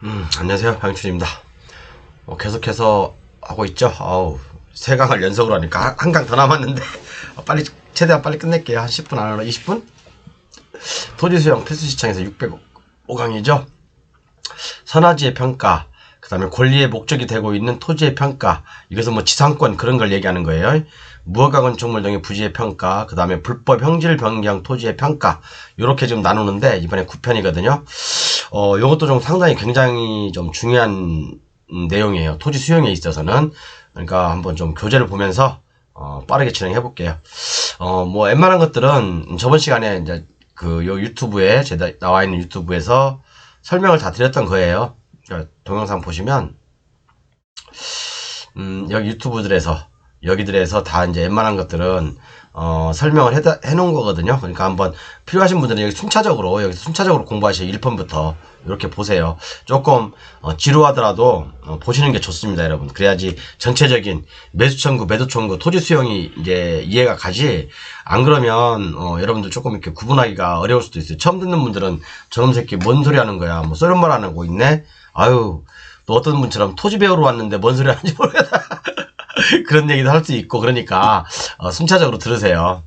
안녕하세요. 방춘입니다. 계속해서 하고 있죠. 세 강을 연속으로 하니까 한 강 더 남았는데 빨리 최대한 빨리 끝낼게요. 한 10분 안으로 20분. 토지수용 필수시청에서 605강이죠. 선화지의 평가, 그 다음에 권리의 목적이 되고 있는 토지의 평가, 이것은 뭐 지상권 그런 걸 얘기하는 거예요. 무허가 건축물 등의 부지의 평가, 그 다음에 불법 형질 변경 토지의 평가, 이렇게 좀 나누는데 이번에 9편이거든요. 요것도 좀 상당히 굉장히 좀 중요한 내용이에요. 토지 수용에 있어서는. 그러니까 한번 좀 교재를 보면서 빠르게 진행해 볼게요. 뭐 웬만한 것들은 저번 시간에 이제 요 유튜브에 나와 있는 유튜브에서 설명을 다 드렸던 거예요. 그러니까 동영상 보시면 여기 여기들에서 다 이제 웬만한 것들은 설명을 해놓은 거거든요. 그러니까 한번 필요하신 분들은 여기서 순차적으로 공부하시고 1편부터 이렇게 보세요. 조금 지루하더라도 보시는 게 좋습니다, 여러분. 그래야지 전체적인 매수 청구, 매도 청구, 토지 수용이 이제 이해가 가지. 안 그러면 여러분들 조금 이렇게 구분하기가 어려울 수도 있어요. 처음 듣는 분들은 저놈 새끼 뭔 소리 하는 거야? 뭐 쏘는 말 안 하고 있네. 아유, 또 어떤 분처럼 토지 배우러 왔는데 뭔 소리 하는지 모르겠다. 그런 얘기도 할 수 있고. 그러니까 순차적으로 들으세요.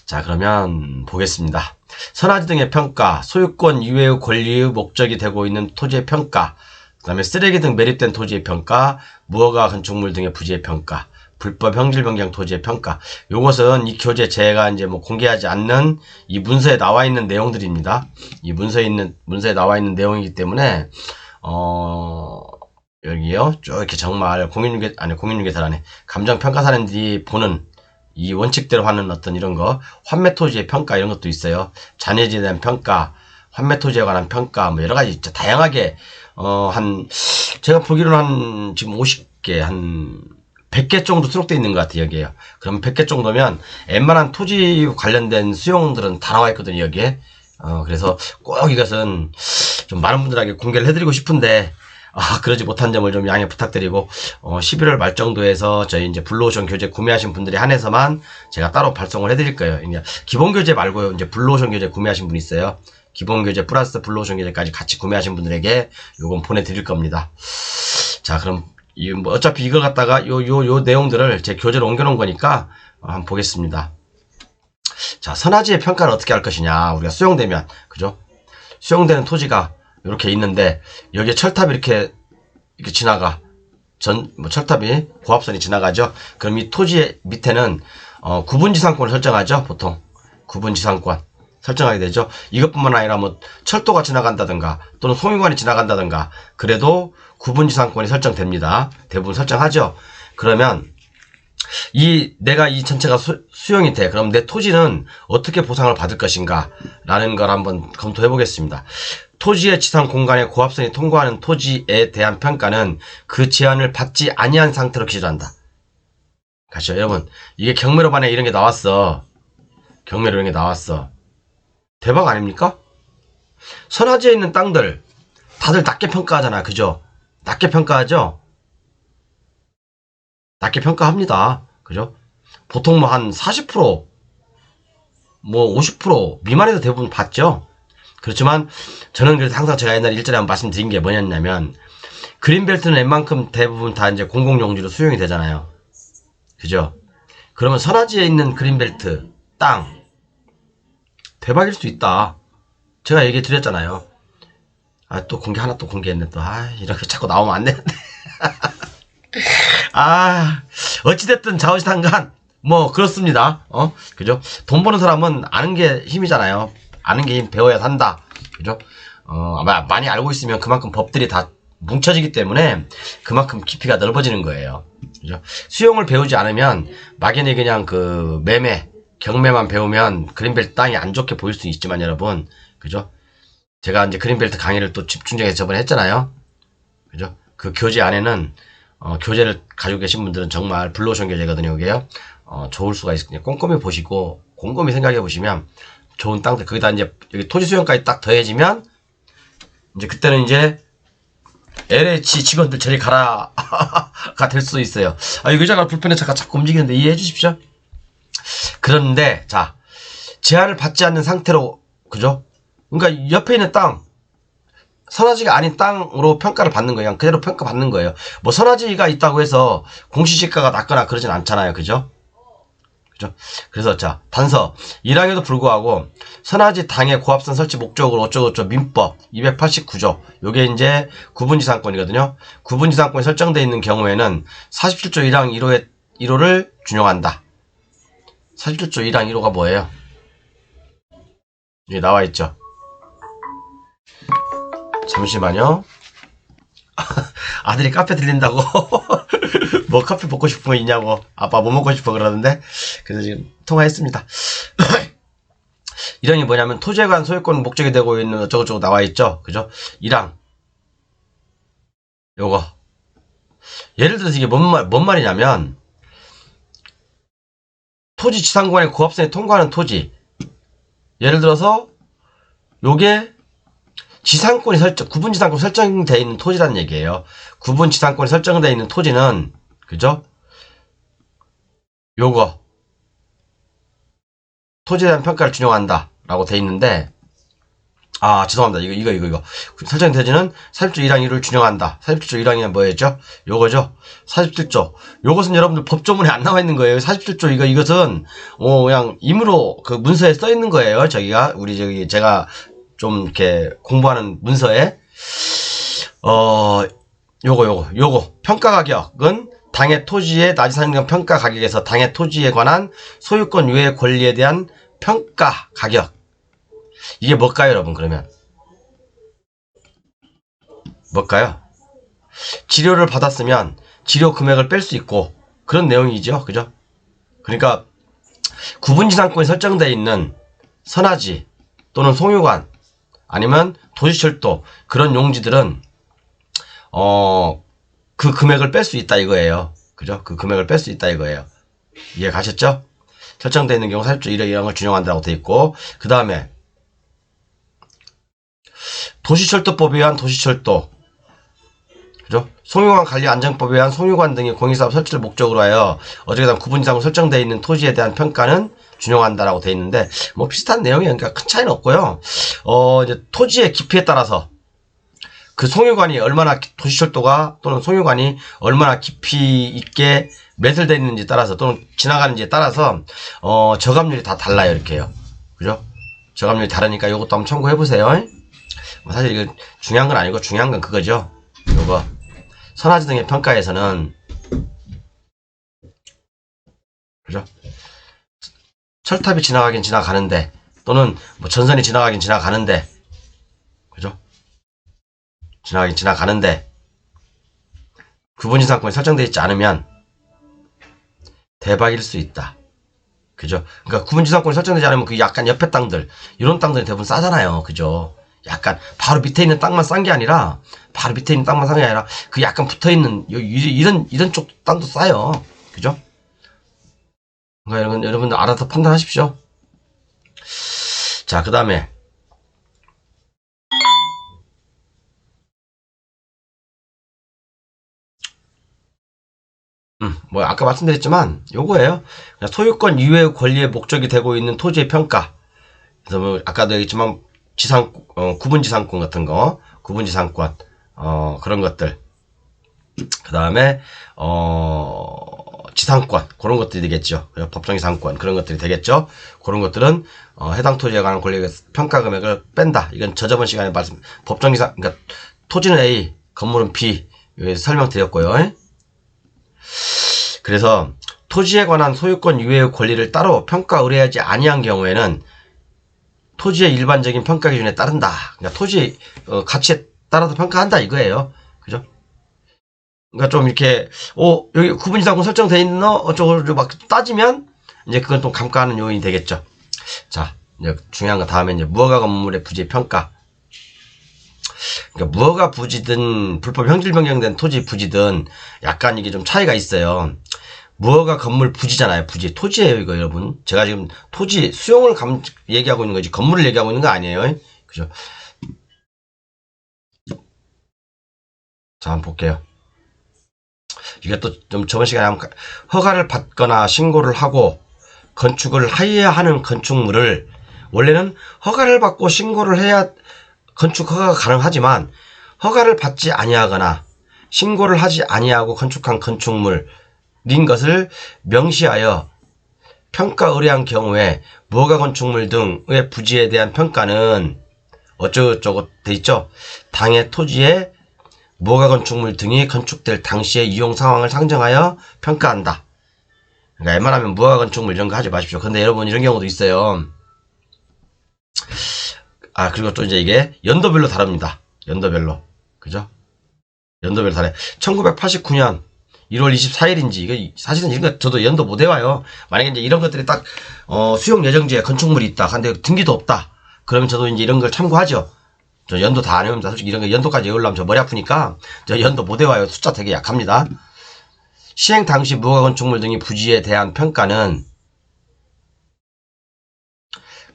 자, 그러면 보겠습니다. 선화지 등의 평가, 소유권 이외의 권리의 목적이 되고 있는 토지의 평가, 그 다음에 쓰레기 등 매립된 토지의 평가, 무허가 건축물 등의 부지의 평가, 불법 형질 변경 토지의 평가. 요것은 이 교재 제가 이제 뭐 공개하지 않는 이 문서에 나와 있는 내용들입니다. 이 문서에 나와 있는 내용이기 때문에 여기요, 쭉 이렇게 정말 공인중개사라네. 감정평가사람들이 보는 이 원칙대로 하는 어떤 이런 거, 환매토지의 평가 이런 것도 있어요. 잔해지에 대한 평가, 환매토지에 관한 평가, 뭐 여러 가지 진짜 다양하게, 제가 보기로는 지금 50개, 한 100개 정도 수록되어 있는 것 같아요, 여기에요. 그럼 100개 정도면 웬만한 토지 관련된 수용들은 다 나와 있거든요, 여기에. 그래서 꼭 이것은 좀 많은 분들에게 공개를 해드리고 싶은데, 그러지 못한 점을 좀 양해 부탁드리고, 11월 말 정도에서 저희 이제 블루오션 교재 구매하신 분들에 한해서만 제가 따로 발송을 해드릴 거예요. 이제 기본 교재 말고요, 이제 블루오션 교재 구매하신 분 있어요. 기본 교재 플러스 블루오션 교재까지 같이 구매하신 분들에게 요건 보내드릴 겁니다. 자, 그럼, 뭐 어차피 이거 갖다가 요 내용들을 제 교재로 옮겨놓은 거니까, 한번 보겠습니다. 자, 선화지의 평가를 어떻게 할 것이냐. 우리가 수용되면, 그죠? 수용되는 토지가 이렇게 있는데 여기에 철탑이 이렇게 지나가. 철탑이 고압선이 지나가죠. 그럼 이 토지 밑에는 구분지상권을 설정하죠. 보통 구분지상권 설정하게 되죠. 이것뿐만 아니라 뭐 철도가 지나간다든가 또는 송유관이 지나간다든가 그래도 구분지상권이 설정됩니다. 대부분 설정하죠. 그러면 내가 이 전체가 수용이 돼. 그럼 내 토지는 어떻게 보상을 받을 것인가 라는 걸 한번 검토해 보겠습니다. 토지의 지상 공간에 고압선이 통과하는 토지에 대한 평가는 그 제한을 받지 아니한 상태로 기준한다. 가시죠, 여러분. 이게 경매로반에 이런 게 나왔어. 경매로 이런 게 나왔어. 대박 아닙니까? 선화지에 있는 땅들 다들 낮게 평가하잖아, 그죠? 낮게 평가하죠? 낮게 평가합니다. 그죠? 보통 뭐 한 40%, 뭐 50% 미만에도 대부분 받죠? 그렇지만 저는 그래서 항상 제가 옛날에 일전에 한번 말씀드린 게 뭐였냐면 그린벨트는 웬만큼 대부분 다 이제 공공용지로 수용이 되잖아요. 그죠? 그러면 선화지에 있는 그린벨트 땅 대박일 수 있다. 제가 얘기 드렸잖아요. 또 하나 또 공개했네 또. 이렇게 자꾸 나오면 안 되는데. 어찌됐든 자우지탄간 뭐 그렇습니다. 그죠? 돈 버는 사람은 아는 게 힘이잖아요. 아는 게 힘, 배워야 산다. 그죠? 많이 알고 있으면 그만큼 법들이 다 뭉쳐지기 때문에 그만큼 깊이가 넓어지는 거예요. 그죠? 수용을 배우지 않으면 막연히 그냥 경매만 배우면 그린벨트 땅이 안 좋게 보일 수 있지만 여러분, 그죠? 제가 이제 그린벨트 강의를 또 집중적으로 저번에 했잖아요. 그죠? 그 교재 안에는 교재를 가지고 계신 분들은 정말 블루오션 교재거든요, 이게요. 좋을 수가 있거든요. 꼼꼼히 보시고 꼼꼼히 생각해 보시면 좋은 땅들, 거기다 이제 여기 토지 수용까지 딱 더해지면 이제 그때는 이제 LH 직원들 저리 가라가 될 수도 있어요. 이 의자가 불편해 잠깐 자꾸 움직이는데 이해해 주십시오. 그런데 자, 제한을 받지 않는 상태로, 그죠? 그러니까 옆에 있는 땅 선화지가 아닌 땅으로 평가를 받는 거예요. 그냥 그대로 평가받는 거예요. 뭐 선화지가 있다고 해서 공시지가가 낮거나 그러진 않잖아요. 그죠? 그죠? 그래서 자, 단서 1항에도 불구하고 선화지 당의 고압선 설치 목적으로 어쩌고저쩌고 민법 289조 요게 이제 구분지상권이거든요. 구분지상권이 설정되어 있는 경우에는 47조 1항 1호를 준용한다. 47조 1항 1호가 뭐예요? 여기 나와 있죠. 잠시만요. 아들이 카페 들린다고 뭐 카페 먹고 싶은 거 있냐고 아빠 뭐 먹고 싶어 그러는데 그래서 지금 통화했습니다. 1항이 뭐냐면 토지에 관한 소유권 목적이 되고 있는 어쩌고저쩌고 나와 있죠. 그죠? 1항 요거 예를 들어서 이게 뭔 말이냐면 토지 지상권의 고압선이 통과하는 토지 예를 들어서 요게 지상권이 구분 지상권이 설정되어 있는 토지라는 얘기예요. 구분 지상권이 설정되어 있는 토지는 그죠? 요거 토지에 대한 평가를 준용한다 라고 돼 있는데 죄송합니다. 이거 설정 토지는 47조 1항 1호를 준용한다. 47조 1항이 뭐였죠? 요거죠. 47조 요것은 여러분들 법조문에 안 나와 있는 거예요. 47조 이것은 그냥 임으로 그 문서에 써 있는 거예요. 저기가 제가 좀 이렇게 공부하는 문서에 요거 평가 가격은 당해 토지의 나지상경 평가 가격에서 당해 토지에 관한 소유권 유해 권리에 대한 평가 가격 이게 뭘까요, 여러분? 그러면 뭘까요? 치료를 받았으면 치료 금액을 뺄 수 있고 그런 내용이죠, 그죠? 그러니까 구분지상권이 설정되어 있는 선화지 또는 송유관 아니면 도시철도 그런 용지들은 그 금액을 뺄 수 있다 이거예요. 그죠? 그 금액을 뺄 수 있다 이거예요. 이해 가셨죠? 설정되어 있는 경우 47조 1항 1항을 준용한다고 되어 있고 그 다음에 도시철도법에 의한 도시철도 그죠? 송유관 관리안정법에 의한 송유관 등의 공익사업 설치를 목적으로 하여 어쨌든 구분 이상으로 설정되어 있는 토지에 대한 평가는 준용한다라고 되어 있는데 뭐 비슷한 내용이에요. 그러니까 큰 차이는 없고요. 이제 토지의 깊이에 따라서 그 송유관이 얼마나 도시철도가 또는 송유관이 얼마나 깊이 있게 매설되어 있는지 따라서 또는 지나가는지에 따라서 저감률이 다 달라요. 이렇게요. 그죠? 저감률이 다르니까 이것도 한번 참고해 보세요. 사실 이거 중요한 건 아니고 중요한 건 그거죠. 요거 선화지 등의 평가에서는 그죠? 철탑이 지나가긴 지나가는데 또는 뭐 전선이 지나가긴 지나가는데 그죠? 지나가긴 지나가는데 구분지상권이 설정되어 있지 않으면 대박일 수 있다. 그죠? 그러니까 구분지상권이 설정되지 않으면 그 약간 옆에 땅들 이런 땅들이 대부분 싸잖아요. 그죠? 약간 바로 밑에 있는 땅만 싼 게 아니라 그 약간 붙어있는 이런 쪽 땅도 싸요. 그죠? 그러니까 여러분들 알아서 판단하십시오. 자, 그 다음에 뭐 아까 말씀드렸지만 요거예요. 소유권 이외의 권리의 목적이 되고 있는 토지의 평가. 그래서 뭐 아까도 얘기했지만 구분지상권 같은 거, 구분지상권 그런 것들. 그 다음에 지상권 그런 것들이 되겠죠. 법정지상권 그런 것들이 되겠죠. 그런 것들은 해당 토지에 관한 권리 평가 금액을 뺀다. 이건 저번 시간에 법정지상 그러니까 토지는 A, 건물은 B 여기서 설명드렸고요. 그래서 토지에 관한 소유권 유해의 권리를 따로 평가 의뢰하지 아니한 경우에는 토지의 일반적인 평가 기준에 따른다. 그러니까 토지 가치에 따라서 평가한다 이거예요. 그죠? 그러니까 좀 이렇게 여기 구분지상권 설정돼 있는 어쩌고 막 따지면 이제 그건 또 감가하는 요인이 되겠죠. 자, 이제 중요한 거 다음에 이제 무허가 건물의 부지 평가. 그러니까 무허가 부지든 불법 형질 변경된 토지 부지든 약간 이게 좀 차이가 있어요. 무허가 건물 부지잖아요. 부지 토지예요 이거 여러분. 제가 지금 토지 수용을 얘기하고 있는 거지 건물을 얘기하고 있는 거 아니에요. 그죠? 자, 한번 볼게요. 이게 또 좀 저번 시간에 한번 허가를 받거나 신고를 하고 건축을 해야 하는 건축물을 원래는 허가를 받고 신고를 해야 건축 허가가 가능하지만 허가를 받지 아니하거나 신고를 하지 아니하고 건축한 건축물인 것을 명시하여 평가 의뢰한 경우에 무허가 건축물 등의 부지에 대한 평가는 어쩌고저쩌고 돼 있죠. 당해 토지에 무허가 건축물 등이 건축될 당시의 이용 상황을 상정하여 평가한다. 그러니까 웬만하면 무허가 건축물 이런 거 하지 마십시오. 근데 여러분 이런 경우도 있어요. 그리고 또 이제 이게 연도별로 다릅니다. 연도별로. 그죠? 연도별로 다르 1989년 1월 24일인지, 이거 사실은 이런 거 저도 연도 못 외워요. 만약에 이제 이런 것들이 딱, 수용 예정지에 건축물이 있다. 근데 등기도 없다. 그러면 저도 이제 이런 걸 참고하죠. 저 연도 다 안 외웁니다. 솔직히 이런 거 연도까지 외우려면 저 머리 아프니까 저 연도 못 외워요. 숫자 되게 약합니다. 시행 당시 무허가 건축물 등이 부지에 대한 평가는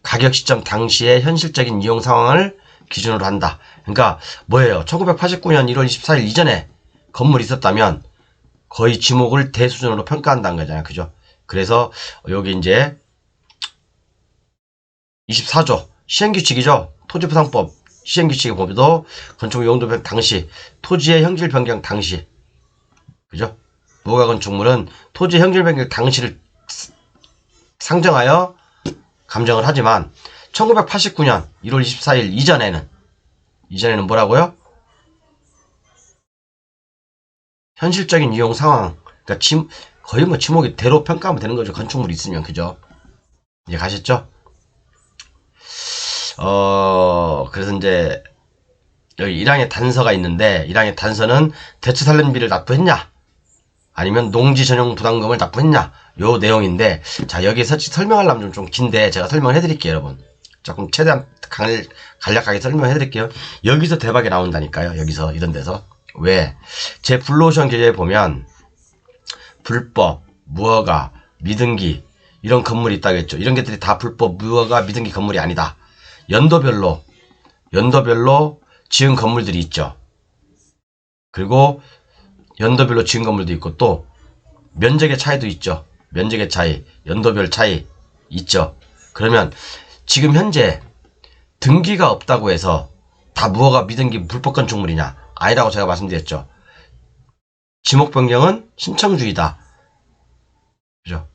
가격 시점 당시의 현실적인 이용 상황을 기준으로 한다. 그러니까 뭐예요? 1989년 1월 24일 이전에 건물이 있었다면 거의 지목을 대수준으로 평가한다는 거잖아요. 그죠? 그래서 여기 이제 24조 시행규칙이죠. 토지부상법 시행규칙에 보면도 건축물 용도 당시 토지의 형질 변경 당시, 그죠? 무허가 건축물은 토지 형질 변경 당시를 상정하여 감정을 하지만 1989년 1월 24일 이전에는 뭐라고요? 현실적인 이용 상황, 그러니까 거의 뭐 지목이 대로 평가하면 되는 거죠. 건축물이 있으면. 그죠? 이제 가셨죠? 그래서 이제 여기 1항의 단서가 있는데 1항의 단서는 대체 살림비를 납부했냐 아니면 농지 전용 부담금을 납부했냐 요 내용인데, 자 여기서 설명하려면 좀 긴데 제가 설명을 해드릴게요. 여러분 조금 최대한 간략하게 설명해 드릴게요. 여기서 대박이 나온다니까요. 여기서 이런 데서. 왜? 제 블루오션 계좌에 보면 불법, 무허가, 미등기 이런 건물이 있다겠죠. 이런 것들이 다 불법, 무허가, 미등기 건물이 아니다. 연도별로 지은 건물들이 있죠. 그리고 연도별로 지은 건물도 있고 또 면적의 차이도 있죠. 면적의 차이, 연도별 차이 있죠. 그러면 지금 현재 등기가 없다고 해서 다 무허가, 미등기, 불법 건축물이냐? 아니라고 제가 말씀드렸죠. 지목 변경은 신청주의다. 그죠?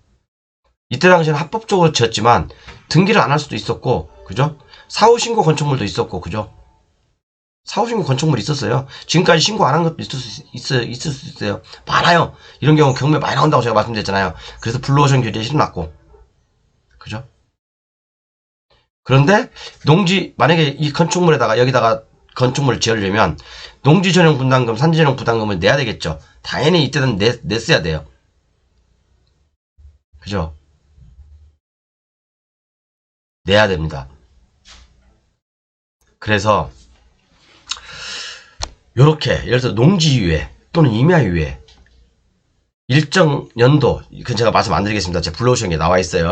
이때 당시에는 합법적으로 지었지만 등기를 안 할 수도 있었고, 그죠? 사후신고 건축물도 있었고, 그죠? 사후신고 건축물 있었어요. 지금까지 신고 안 한 것도 있을 수 있어요. 많아요. 이런 경우 경매 많이 나온다고 제가 말씀드렸잖아요. 그래서 블루오션 규제에 실어놨고, 그죠? 그런데 만약에 이 건축물에다가 여기다가 건축물을 지으려면 농지 전용 분담금, 산지 전용 부담금을 내야 되겠죠. 당연히 이때는 냈어야 돼요. 그죠? 내야 됩니다. 그래서 요렇게 예를 들어 농지유예 또는 임야유예 일정 연도, 그건 제가 말씀 안 드리겠습니다. 제 블루오션에 나와 있어요.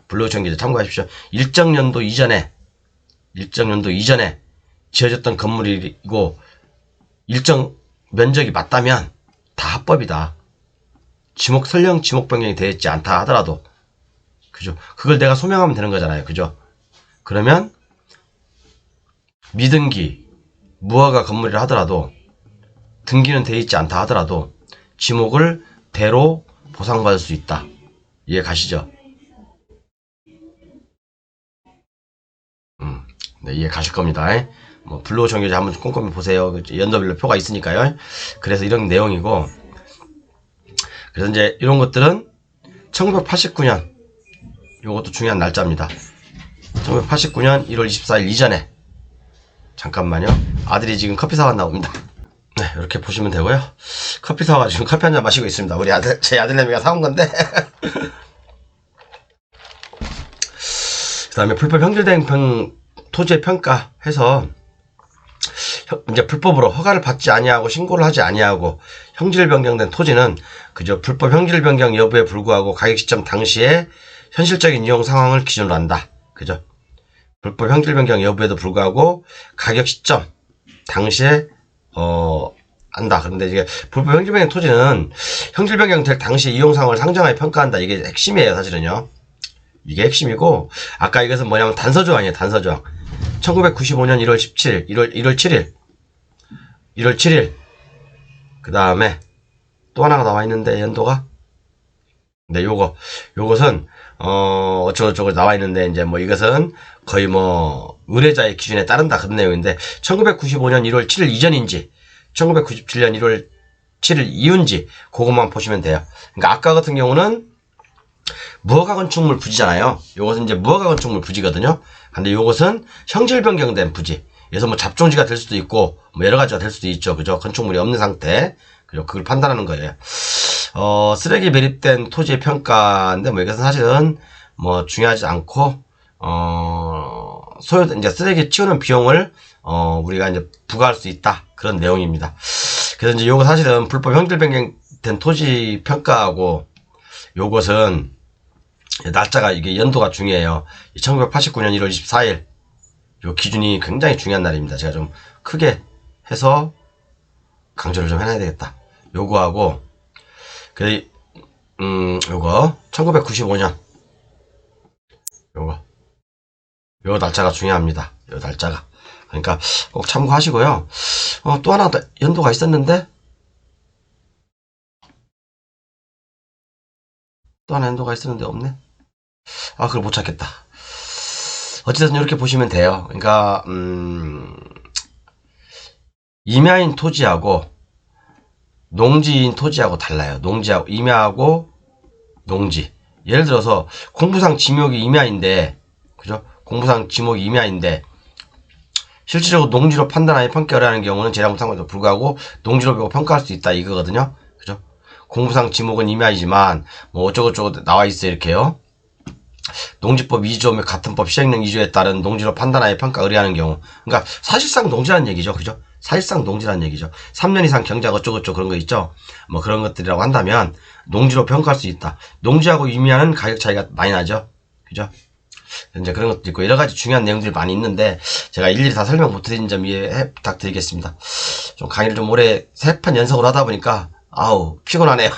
블루오션 참고하십시오. 일정 연도 이전에 지어졌던 건물이고 일정 면적이 맞다면 다 합법이다. 설령 지목 변경이 되어 있지 않다 하더라도, 그죠? 그걸 내가 소명하면 되는 거잖아요. 그죠? 그러면 미등기, 무허가 건물이라 하더라도 등기는 되어 있지 않다 하더라도 지목을 대로 보상받을 수 있다. 이해 가시죠? 네, 이해 가실 겁니다. 뭐 블루오션 계좌 한번 꼼꼼히 보세요. 연도별로 표가 있으니까요. 그래서 이런 내용이고, 그래서 이제 이런 것들은 1989년, 요것도 중요한 날짜입니다. 1989년 1월 24일 이전에. 잠깐만요. 아들이 지금 커피 사왔나 봅니다. 네, 이렇게 보시면 되고요. 커피 사와가지고 커피 한잔 마시고 있습니다. 제 아들내미가 사온 건데. 그 다음에 불법 형질된 토지의 평가해서 이제 불법으로 허가를 받지 아니하고 신고를 하지 아니하고 형질 변경된 토지는 그저 불법 형질 변경 여부에 불구하고 가격 시점 당시에 현실적인 이용 상황을 기준으로 한다. 그죠? 불법 형질 변경 여부에도 불구하고 가격 시점 당시에 한다. 그런데 이게 불법 형질 변경 토지는 형질 변경 될 당시 이용 상황을 상정하여 평가한다. 이게 핵심이에요, 사실은요. 이게 핵심이고, 아까 이것은 뭐냐면 단서조항이에요, 단서조항. 1995년 1월 7일, 1월 7일. 그 다음에 또 하나가 나와 있는데, 연도가. 네, 요것은, 어쩌고저쩌고 나와 있는데, 이제 뭐 이것은 거의 뭐, 의뢰자의 기준에 따른다. 그런 내용인데, 1995년 1월 7일 이전인지, 1997년 1월 7일 이후인지, 그것만 보시면 돼요. 그러니까 아까 같은 경우는, 무허가 건축물 부지잖아요. 요것은 이제 무허가 건축물 부지거든요. 근데 요것은 형질 변경된 부지. 그래서 뭐 잡종지가 될 수도 있고, 뭐 여러 가지가 될 수도 있죠. 그죠? 건축물이 없는 상태. 그죠? 그걸 판단하는 거예요. 쓰레기 매립된 토지의 평가인데, 뭐 이것은 사실은 뭐 중요하지 않고, 이제 쓰레기 치우는 비용을, 우리가 이제 부과할 수 있다. 그런 내용입니다. 그래서 이제 요거 사실은 불법 형질 변경된 토지 평가하고, 요것은 날짜가, 이게 연도가 중요해요. 1989년 1월 24일. 요 기준이 굉장히 중요한 날입니다. 제가 좀 크게 해서 강조를 좀 해놔야 되겠다. 요거하고, 요거, 1995년. 요 날짜가 중요합니다. 요 날짜가. 그러니까 꼭 참고하시고요. 또 하나 더 연도가 있었는데, 없네. 그걸 못 찾겠다. 어쨌든 이렇게 보시면 돼요. 그러니까 임야인 토지하고 농지인 토지하고 달라요. 농지하고 임야하고 농지. 예를 들어서 공부상 지목이 임야인데, 그죠? 공부상 지목이 임야인데 실질적으로 농지로 판단하여 평가하는 경우는 재량부 상관에도 불구하고 농지로 보고 평가할 수 있다 이거거든요. 그죠? 공부상 지목은 임야이지만 뭐 어쩌고저쩌고 나와 있어요. 이렇게요. 농지법 2조 및 같은 법 시행령 2조에 따른 농지로 판단하여 평가 의뢰하는 경우. 그러니까 사실상 농지라는 얘기죠. 그죠? 사실상 농지라는 얘기죠. 3년 이상 경작 어쩌고저쩌고 그런 거 있죠. 뭐 그런 것들이라고 한다면 농지로 평가할 수 있다. 농지하고 임야는 가격 차이가 많이 나죠. 그죠? 이제 그런 것도 있고 여러 가지 중요한 내용들이 많이 있는데 제가 일일이 다 설명 못 드린 점 이해 부탁드리겠습니다. 좀 강의를 좀 오래 3판 연속으로 하다 보니까 피곤하네요.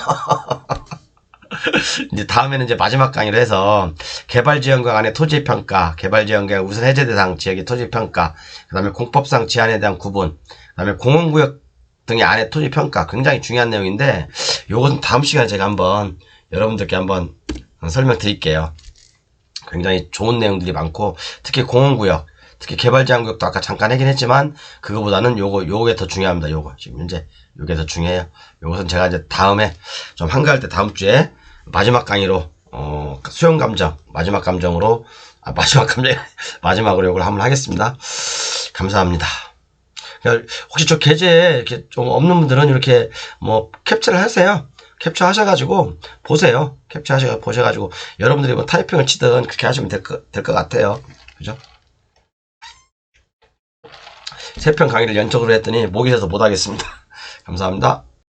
이제 다음에는 이제 마지막 강의를 해서 개발지형과 간의 토지평가, 개발지형과 우선 해제 대상 지역의 토지평가, 그 다음에 공법상 제한에 대한 구분, 그 다음에 공원구역 등의 안의 토지평가, 굉장히 중요한 내용인데 요건 다음 시간에 제가 한번 여러분들께 한번 설명드릴게요. 굉장히 좋은 내용들이 많고 특히 공원구역, 특히 개발제한구역도 아까 잠깐 하긴 했지만 그거보다는 요게 더 중요합니다. 요거 지금 현재 요게 더 중요해요. 요것은 제가 이제 다음에 좀 한가할 때 다음 주에 마지막 강의로 수용감정 마지막으로 요걸 한번 하겠습니다. 감사합니다. 혹시 저 계좌에 이렇게 좀 없는 분들은 이렇게 뭐 캡처를 하세요. 캡처 하셔가지고 보세요. 보셔가지고 여러분들이 뭐 타이핑을 치든 그렇게 하시면 될 것 같아요. 그죠? 3편 강의를 연속으로 했더니 목이 돼서 못하겠습니다. 감사합니다.